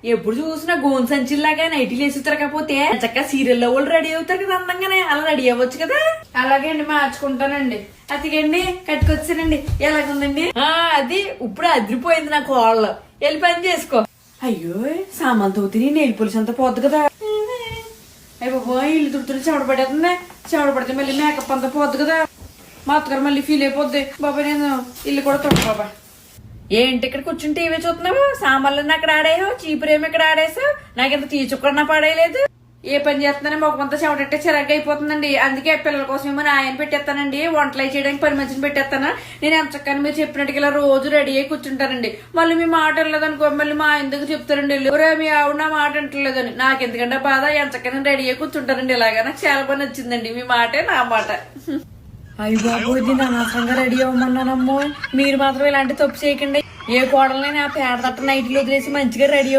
ఎప్పుడు చూసినా గోన్ సంచిల్లాగా నైటీలు వేసి తిరగకపోతే చక్కగా సీరియల్లో వాళ్ళు రెడీ అవుతారు కదా అందంగానే, అలా రెడీ అవ్వచ్చు కదా. అలాగే అండి మార్చుకుంటానండి. అతికండి కట్టుకొచ్చానండి. ఎలాగుందండి? అది ఇప్పుడు అదిరిపోయింది నా కోళ్ళు. వెళ్ళి పని చేసుకో. అయ్యో సామాన్తో తిని నెయిల్ పోలీస్ అంతా పోద్దు కదా. అయ్య బాబోయ్ ఇల్లు తుడుతుంటే చెమట పడేస్తుంది. చెమట పడితే మళ్ళీ మేకప్ అంతా పోద్దు కదా. మా అత్తగారు మళ్ళీ ఫీల్ అయిపోద్ది. బాబాయ్ నేను ఇల్లు కూడా తొడ బాబా. ఏంటి ఇక్కడ కూర్చుని టీవీ చూస్తున్నావు? సామాన్లన్నీ అక్కడ ఆడేసావు, చీపురేమి ఇక్కడ ఆడేసావు. నాకింత తీర్చుకున్నా పడేయలేదు. ఏ పని చేస్తున్నానో మొక్కమంతా చెమటట్టే చిరాగ్గా అయిపోతుందండి. అందుకే పిల్లల కోసం ఏమో ఆయన పెట్టేస్తానండి. వంటలు చేయడానికి పని మంచిని పెట్టేస్తాను. నేను ఎంత చక్కని మీరు చెప్పినట్టుగా ఇలా రోజు రెడీ అయ్యి కూర్చుంటానండి. మళ్ళీ మీ మాట వెళ్ళలేదనుకో మళ్ళీ మా ఎందుకు చెప్తారండి మీ ఆవిడ నా మాట అంటలేదని. నాకు ఎందుకంటే బాధ. ఎంత చక్కని రెడీ అయ్యి కూర్చుంటానండి. ఇలాగా నాకు చాలా పని నచ్చిందండి. మీ మాటే నా మాట. అయ్య బాబు దీన్ని అనవసరంగా రెడీ అవ్వమన్నానమ్మో. మీరు మాత్రం ఇలాంటి తప్పు చేయకండి. ఏ కోడలైనా పేడ తట్ట నైట్లు వదిలేసి మంచిగా రెడీ